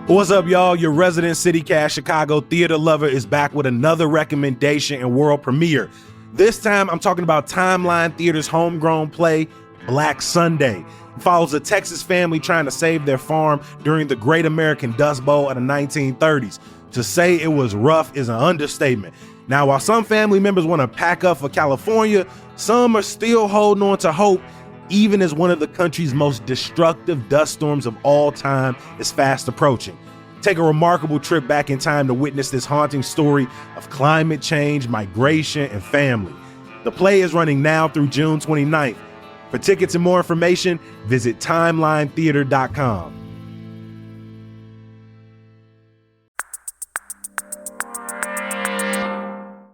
What's up, y'all? Your resident CityCast Chicago theater lover is back with another recommendation and world premiere. This time, I'm talking about Timeline Theater's homegrown play, Black Sunday. It follows a Texas family trying to save their farm during the Great American Dust Bowl of the 1930s. To say it was rough is an understatement. Now, while some family members want to pack up for California, some are still holding on to hope, even as one of the country's most destructive dust storms of all time is fast approaching. Take a remarkable trip back in time to witness this haunting story of climate change, migration, and family. The play is running now through June 29th. For tickets and more information, visit timelinetheater.com.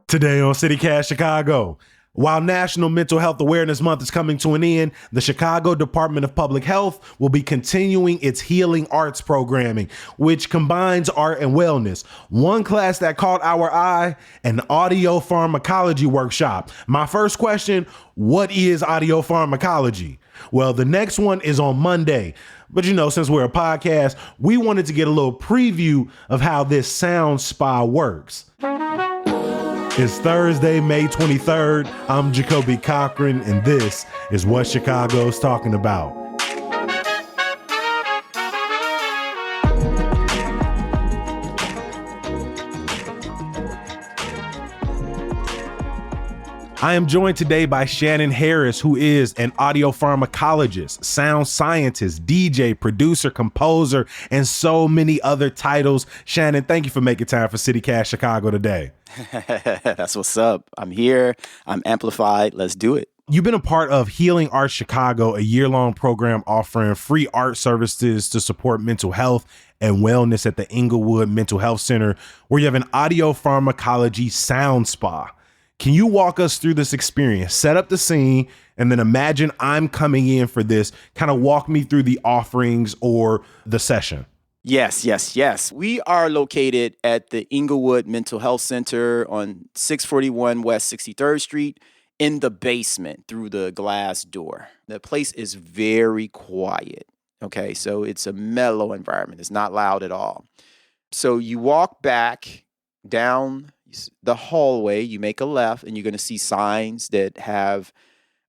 Today on CityCast Chicago, while National Mental Health Awareness Month is coming to an end, the Chicago Department of Public Health will be continuing its Healing Arts programming, which combines art and wellness. One class that caught our eye, an audio pharmacology workshop. My first question, what is audio pharmacology? Well, the next one is on Monday. But since we're a podcast, we wanted to get a little preview of how this sound spa works. It's Thursday, May 23rd. I'm Jacoby Cochran, and this is what Chicago's talking about. I am joined today by Shannon Harris, who is an audio pharmacologist, sound scientist, DJ, producer, composer, and so many other titles. Shannon, thank you for making time for CityCast Chicago today. That's what's up. I'm here. I'm amplified. Let's do it. You've been a part of Healing Arts Chicago, a year-long program offering free art services to support mental health and wellness at the Inglewood Mental Health Center, where you have an audio pharmacology sound spa. Can you walk us through this experience? Set up the scene, and then imagine I'm coming in for this. Kind of walk me through the offerings or the session. Yes. We are located at the Inglewood Mental Health Center on 641 West 63rd Street in the basement through the glass door. The place is very quiet. Okay, so it's a mellow environment. It's not loud at all. So you walk back down the hallway, you make a left, and you're going to see signs that have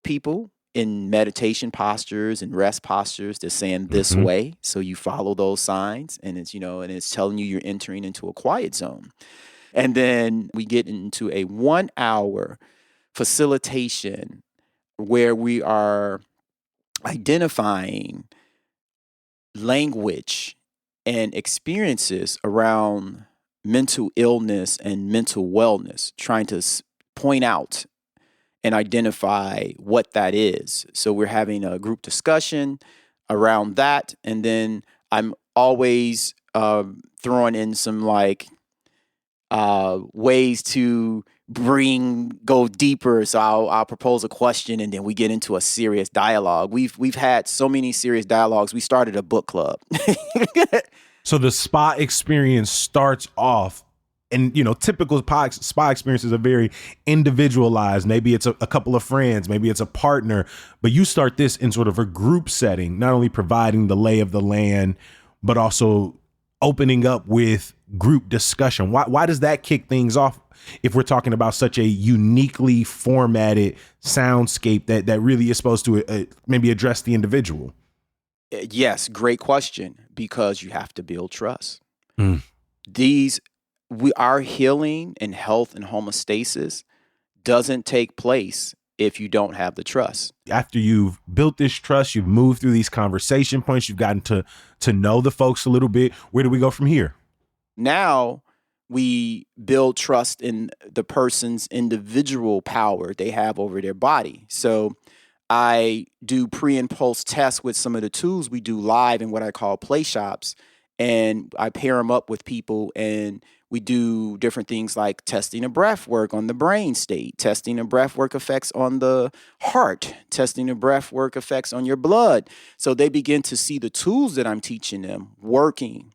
people in meditation postures and rest postures. They're saying this way. So you follow those signs, and it's, and it's telling you you're entering into a quiet zone. And then we get into a 1 hour facilitation where we are identifying language and experiences around mental illness and mental wellness, trying to point out and identify what that is. So we're having a group discussion around that. And then I'm always throwing in some ways to go deeper. So I'll propose a question, and then we get into a serious dialogue. We've had so many serious dialogues. We started a book club. So the spa experience starts off, and typical spa experiences are very individualized. Maybe it's a couple of friends, maybe it's a partner, but you start this in sort of a group setting, not only providing the lay of the land, but also opening up with group discussion. Why does that kick things off if we're talking about such a uniquely formatted soundscape that really is supposed to maybe address the individual? Yes, great question, because you have to build trust. Our healing and health and homeostasis doesn't take place if you don't have the trust. After you've built this trust, you've moved through these conversation points, you've gotten to know the folks a little bit. Where do we go from here? Now we build trust in the person's individual power they have over their body. So I do pre and post tests with some of the tools we do live in what I call play shops. And I pair them up with people, and we do different things like testing a breath work on the brain state, testing a breath work effects on the heart, testing a breath work effects on your blood. So they begin to see the tools that I'm teaching them working.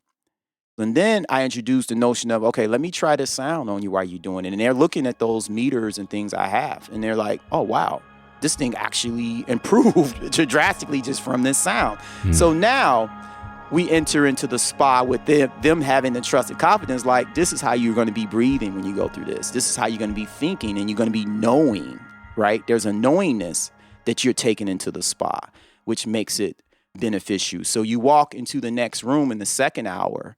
And then I introduce the notion of, okay, let me try the sound on you while you're doing it. And they're looking at those meters and things I have, and they're like, oh, wow. This thing actually improved drastically just from this sound. So now we enter into the spa with them having the trusted confidence, like, this is how you're going to be breathing when you go through this. This is how you're going to be thinking, and you're going to be knowing, right? There's a knowingness that you're taking into the spa, which makes it beneficial. So you walk into the next room in the second hour,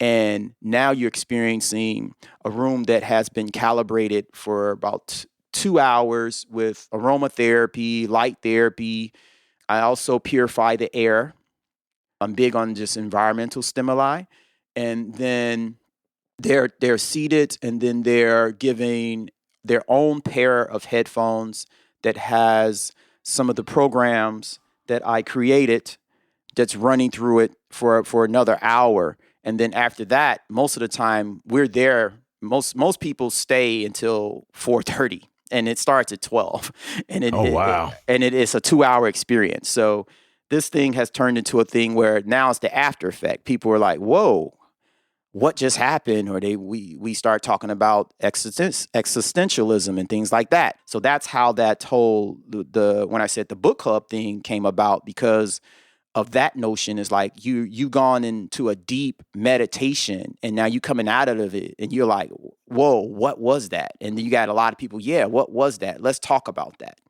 and now you're experiencing a room that has been calibrated for about 2 hours with aromatherapy, light therapy. I also purify the air. I'm big on just environmental stimuli. And then they're seated, and then they're giving their own pair of headphones that has some of the programs that I created that's running through it for another hour. And then after that, most of the time we're there. Most people stay until 4:30, and it starts at 12. And wow. And it is a 2-hour experience. So this thing has turned into a thing where now it's the after effect. People are like, whoa, what just happened? Or we start talking about existentialism and things like that. So that's how that whole, when I said the book club thing came about, because of that notion. Is like you gone into a deep meditation, and now you coming out of it and you're like, whoa, what was that? And you got a lot of people, yeah, what was that? Let's talk about that.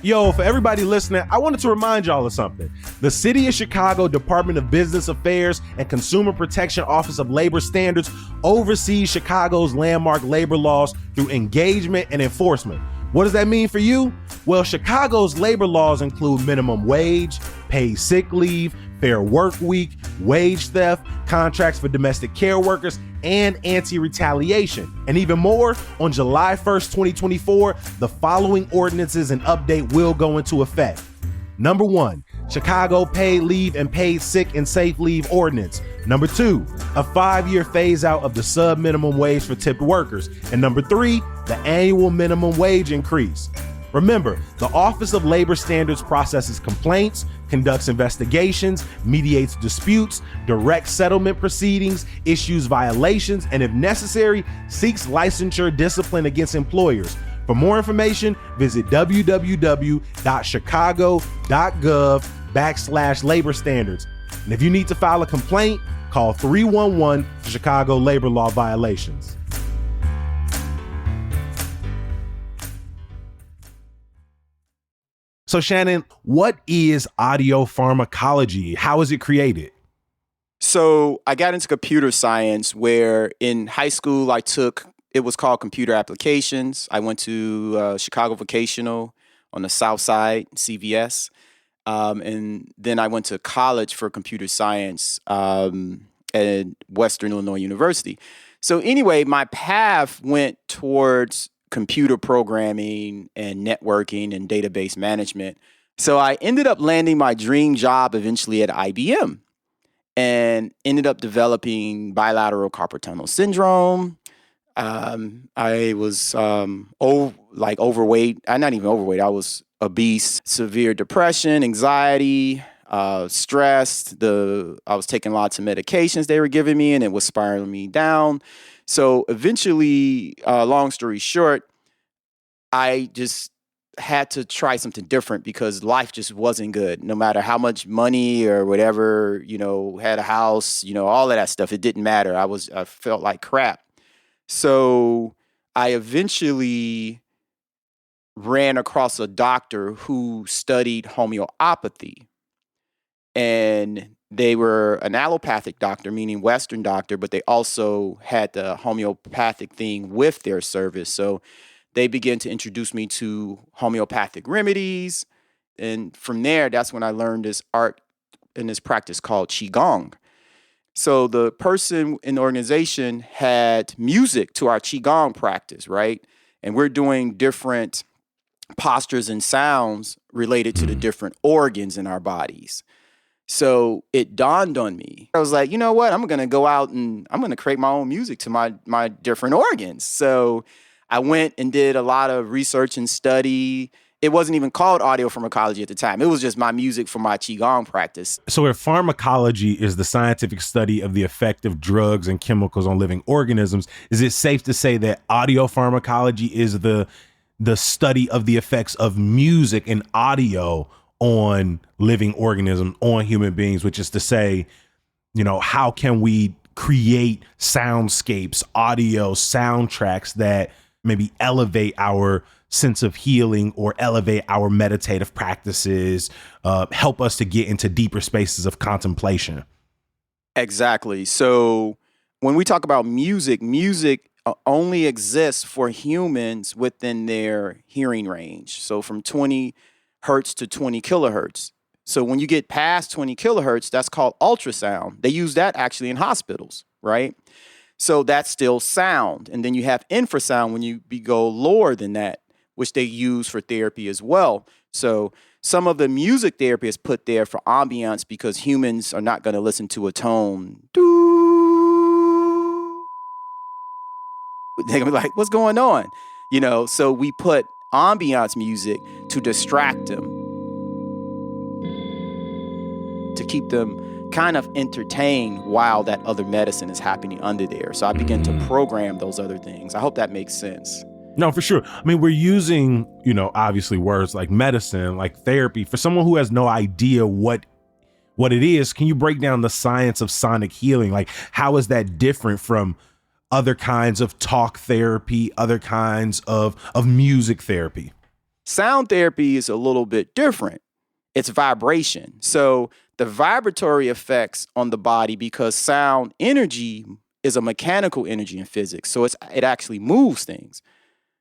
Yo, for everybody listening, I wanted to remind y'all of something. The City of Chicago Department of Business Affairs and Consumer Protection Office of Labor Standards oversees Chicago's landmark labor laws through engagement and enforcement. What does that mean for you? Well, Chicago's labor laws include minimum wage, paid sick leave, fair work week, wage theft, contracts for domestic care workers, and anti-retaliation. And even more, on July 1st, 2024, the following ordinances and update will go into effect. Number 1, Chicago Paid Leave and Paid Sick and Safe Leave Ordinance. Number 2, a 5-year phase out of the sub-minimum wage for tipped workers. And number 3, the annual minimum wage increase. Remember, the Office of Labor Standards processes complaints, conducts investigations, mediates disputes, directs settlement proceedings, issues violations, and if necessary, seeks licensure discipline against employers. For more information, visit www.chicago.gov/labor standards. And if you need to file a complaint, call 311 for Chicago labor law violations. So Shannon, what is audiopharmacology? How is it created? So I got into computer science, where in high school it was called computer applications. I went to Chicago Vocational on the South Side, CVS. And then I went to college for computer science at Western Illinois University. So anyway, my path went towards computer programming and networking and database management. So I ended up landing my dream job eventually at IBM, and ended up developing bilateral carpal tunnel syndrome. I was overweight. I'm not even overweight. I was obese, severe depression, anxiety, stress. I was taking lots of medications they were giving me, and it was spiraling me down. So eventually, long story short, I just had to try something different, because life just wasn't good. No matter how much money or whatever, had a house, all of that stuff, it didn't matter. I felt like crap. So I eventually ran across a doctor who studied homeopathy, and they were an allopathic doctor, meaning Western doctor, but they also had the homeopathic thing with their service. So they began to introduce me to homeopathic remedies. And from there, that's when I learned this art and this practice called Qigong. So the person in the organization had music to our Qigong practice, right? And we're doing different postures and sounds related to the different organs in our bodies. So it dawned on me. I was like, you know what? I'm going to go out and I'm going to create my own music to my different organs. So I went and did a lot of research and study. It wasn't even called audiopharmacology at the time. It was just my music for my Qigong practice. So if pharmacology is the scientific study of the effect of drugs and chemicals on living organisms, is it safe to say that audiopharmacology is the the study of the effects of music and audio on living organisms, on human beings, which is to say, how can we create soundscapes, audio soundtracks that maybe elevate our sense of healing or elevate our meditative practices, help us to get into deeper spaces of contemplation. Exactly. So when we talk about music only exists for humans within their hearing range. So from 20 hertz to 20 kilohertz. So when you get past 20 kilohertz, that's called ultrasound. They use that actually in hospitals, right? So that's still sound. And then you have infrasound when you go lower than that, which they use for therapy as well. So some of the music therapy is put there for ambiance because humans are not going to listen to a tone. They're going to be like, what's going on? So we put ambiance music to distract them, to keep them kind of entertained while that other medicine is happening under there. So I begin to program those other things. I hope that makes sense. No, for sure. I mean, we're using, obviously words like medicine, like therapy. For someone who has no idea what it is, can you break down the science of sonic healing? Like, how is that different from other kinds of talk therapy, other kinds of music therapy? Sound therapy is a little bit different. It's vibration. So the vibratory effects on the body, because sound energy is a mechanical energy in physics. So it actually moves things.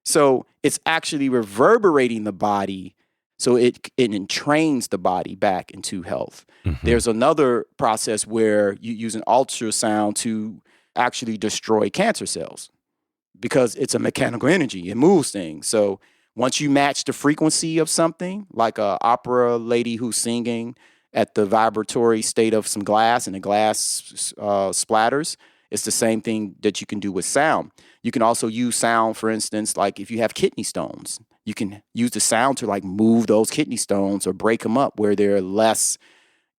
So it's actually reverberating the body. So it entrains the body back into health. Mm-hmm. There's another process where you use an ultrasound to actually destroy cancer cells because it's a mechanical energy. It moves things. So once you match the frequency of something, like an opera lady who's singing at the vibratory state of some glass and the glass splatters, it's the same thing that you can do with sound. You can also use sound, for instance, like if you have kidney stones, you can use the sound to like move those kidney stones or break them up where they're less,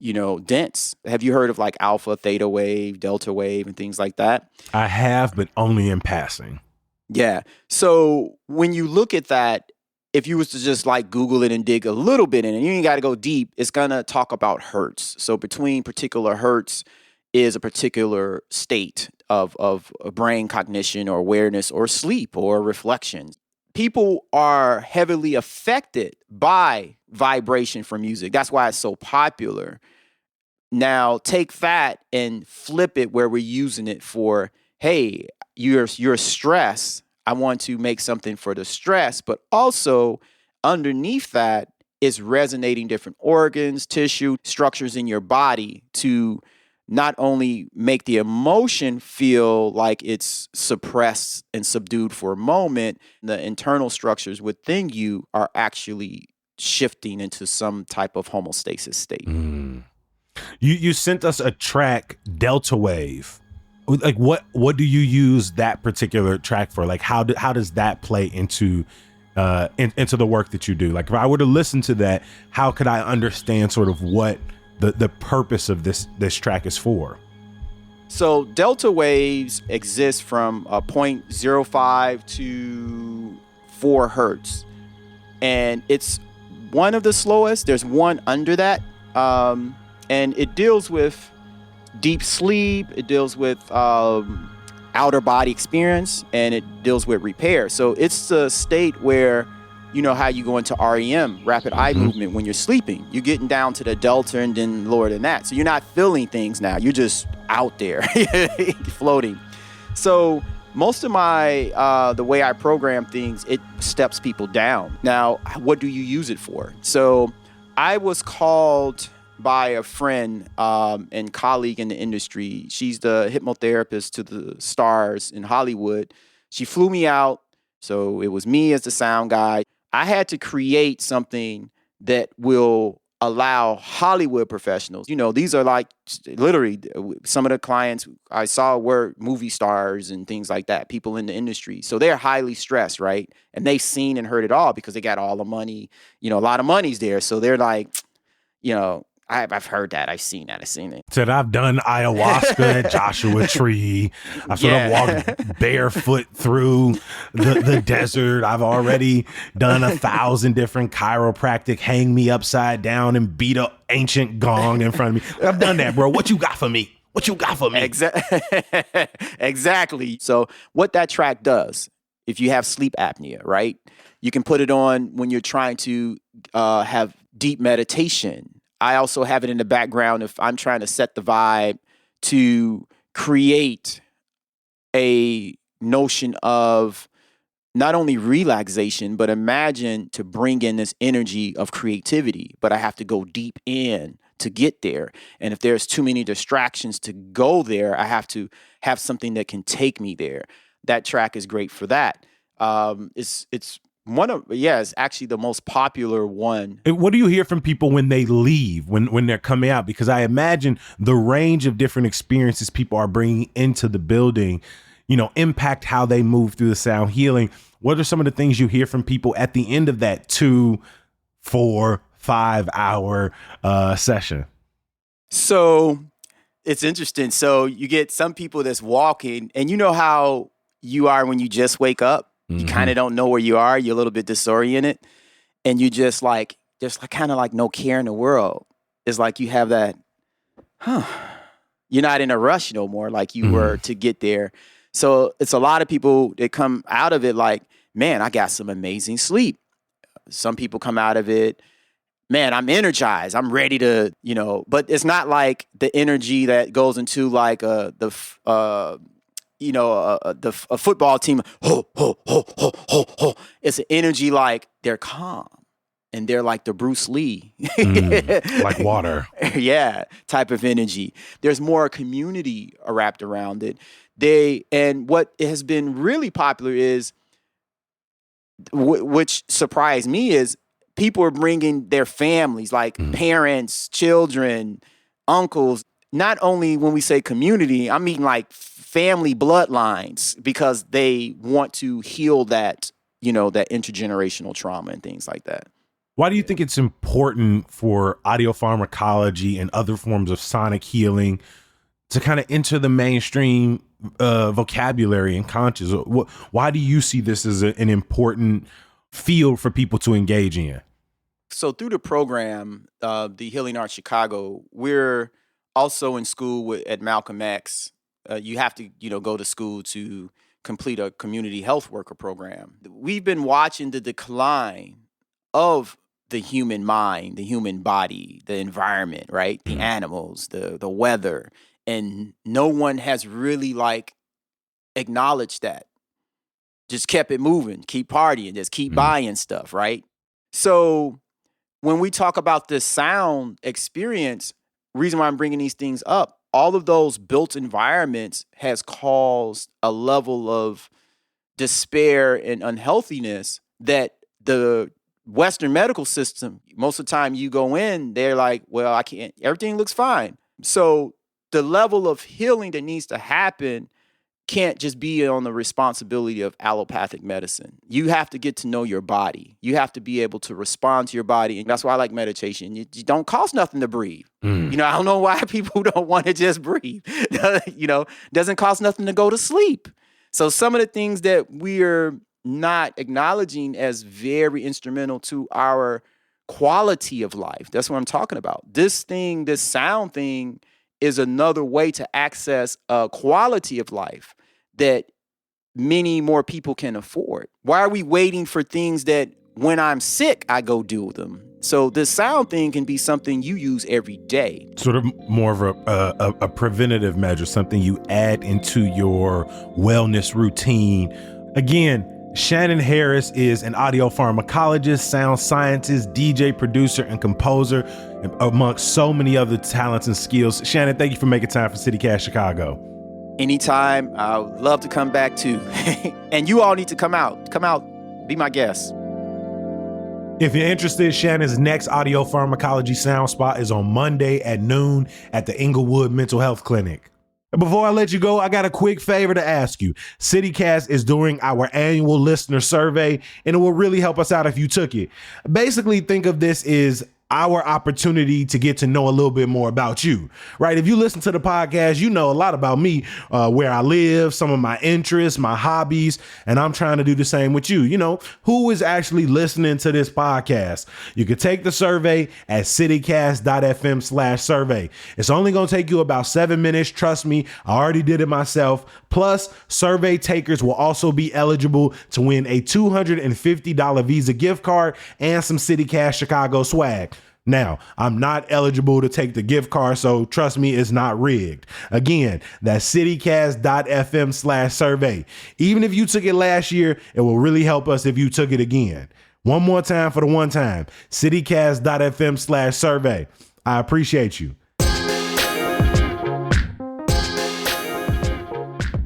dense. Have you heard of like alpha, theta wave, delta wave, and things like that? I have, but only in passing. Yeah. So when you look at that, if you was to just like Google it and dig a little bit in it, you ain't got to go deep. It's going to talk about hertz. So between particular hertz is a particular state of brain cognition or awareness or sleep or reflection. People are heavily affected by vibration from music. That's why it's so popular. Now take that and flip it where we're using it for, hey, you're stressed. I want to make something for the stress, but also underneath that is resonating different organs, tissue, structures in your body to not only make the emotion feel like it's suppressed and subdued for a moment, the internal structures within you are actually shifting into some type of homeostasis state. You sent us a track, Delta Wave. Like what do you use that particular track for? Like how does that play into the work that you do? Like if I were to listen to that, how could I understand sort of what the purpose of this track is for? So delta waves exist from 0.05 to 4 hertz. And it's one of the slowest. There's one under that. And it deals with deep sleep. It deals with outer body experience. And it deals with repair. So it's the state where, you know how you go into REM, rapid eye movement, when you're sleeping. You're getting down to the delta and then lower than that. So you're not feeling things now. You're just out there floating. So most of my, the way I program things, it steps people down. Now, what do you use it for? So I was called by a friend and colleague in the industry. She's the hypnotherapist to the stars in Hollywood. She flew me out. So it was me as the sound guy. I had to create something that will allow Hollywood professionals, these are like literally some of the clients I saw were movie stars and things like that, people in the industry. So they're highly stressed, right? And they've seen and heard it all because they got all the money, a lot of money's there. So they're like, I've heard that. I've seen it. Said I've done ayahuasca at Joshua Tree. I've sort of walked barefoot through the desert. I've already done 1,000 different chiropractic hang me upside down and beat a ancient gong in front of me. I've done that, bro. What you got for me? What you got for me? Exactly. So what that track does, if you have sleep apnea, right? You can put it on when you're trying to have deep meditation. I also have it in the background if I'm trying to set the vibe to create a notion of not only relaxation, but imagine to bring in this energy of creativity. But I have to go deep in to get there. And if there's too many distractions to go there, I have to have something that can take me there. That track is great for that. It's actually the most popular one. What do you hear from people when they leave, when they're coming out? Because I imagine the range of different experiences people are bringing into the building, impact how they move through the sound healing. What are some of the things you hear from people at the end of that 2, 4, 5 hour session? So it's interesting. So you get some people that's walking, and you know how you are when you just wake up. You kind of don't know where you are. You're a little bit disoriented, and you just kind of like no care in the world. It's like you have that, you're not in a rush no more like you were to get there. So it's a lot of people that come out of it like, man, I got some amazing sleep. Some people come out of it, man, I'm energized. I'm ready to, but it's not like the energy that goes into like a football team, ho, ho, ho, ho, ho, ho. It's an energy like they're calm and they're like the Bruce Lee. Like water. Yeah, type of energy. There's more community wrapped around it. And what has been really popular is, which surprised me, is people are bringing their families, like parents, children, uncles. Not only when we say community, I mean like family bloodlines, because they want to heal that, that intergenerational trauma and things like that. Why do you think it's important for audiopharmacology and other forms of sonic healing to kind of enter the mainstream vocabulary and conscious? Why do you see this as an important field for people to engage in? So through the program, the Healing Arts Chicago, we're also in school at Malcolm X. You have to, go to school to complete a community health worker program. We've been watching the decline of the human mind, the human body, the environment, right? The animals, the weather. And no one has really acknowledged that. Just kept it moving, keep partying, just keep buying stuff, right? So when we talk about this sound experience, reason why I'm bringing these things up, all of those built environments has caused a level of despair and unhealthiness that the Western medical system, most of the time you go in, they're like, well, I can't, everything looks fine. So the level of healing that needs to happen can't just be on the responsibility of allopathic medicine. You have to get to know your body. You have to be able to respond to your body. And that's why I like meditation. You don't cost nothing to breathe. I don't know why people don't want to just breathe. Doesn't cost nothing to go to sleep. So some of the things that we're not acknowledging as very instrumental to our quality of life. That's what I'm talking about. This sound thing is another way to access a quality of life that many more people can afford. Why are we waiting for things that when I'm sick, I go do them? So this sound thing can be something you use every day. Sort of more of a preventative measure, something you add into your wellness routine. Again, Shannon Harris is an audiopharmacologist, sound scientist, DJ, producer, and composer, amongst so many other talents and skills. Shannon, thank you for making time for CityCast Chicago. Anytime. I would love to come back too. And you all need to come out. Come out, be my guest. If you're interested, Shannon's next audiopharmacology sound spot is on Monday at noon at the Inglewood Mental Health Clinic. Before I let you go, I got a quick favor to ask you. CityCast is doing our annual listener survey, and it will really help us out if you took it. Basically, think of this as our opportunity to get to know a little bit more about you, right? If you listen to the podcast, you know a lot about me, where I live, some of my interests, my hobbies, and I'm trying to do the same with you. You know, who is actually listening to this podcast? You can take the survey at citycast.fm/survey. It's only going to take you about 7 minutes. Trust me, I already did it myself. Plus, survey takers will also be eligible to win a $250 Visa gift card and some CityCast Chicago swag. Now, I'm not eligible to take the gift card, so trust me, it's not rigged. Again, that's citycast.fm/survey. Even if you took it last year, it will really help us if you took it again. One more time for the one time, citycast.fm/survey. I appreciate you.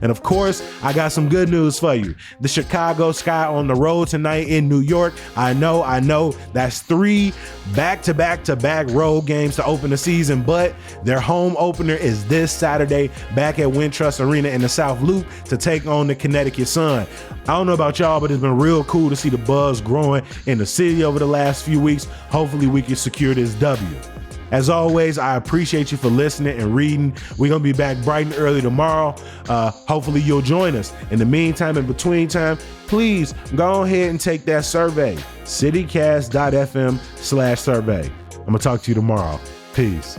And of course, I got some good news for you. The Chicago Sky on the road tonight in New York. I know that's 3 back-to-back road games to open the season, but their home opener is this Saturday back at Wintrust Arena in the South Loop to take on the Connecticut Sun. I don't know about y'all, but it's been real cool to see the buzz growing in the city over the last few weeks. Hopefully we can secure this W. As always, I appreciate you for listening and reading. We're going to be back bright and early tomorrow. Hopefully you'll join us. In the meantime, in between time, please go ahead and take that survey, citycast.fm/survey. I'm going to talk to you tomorrow. Peace.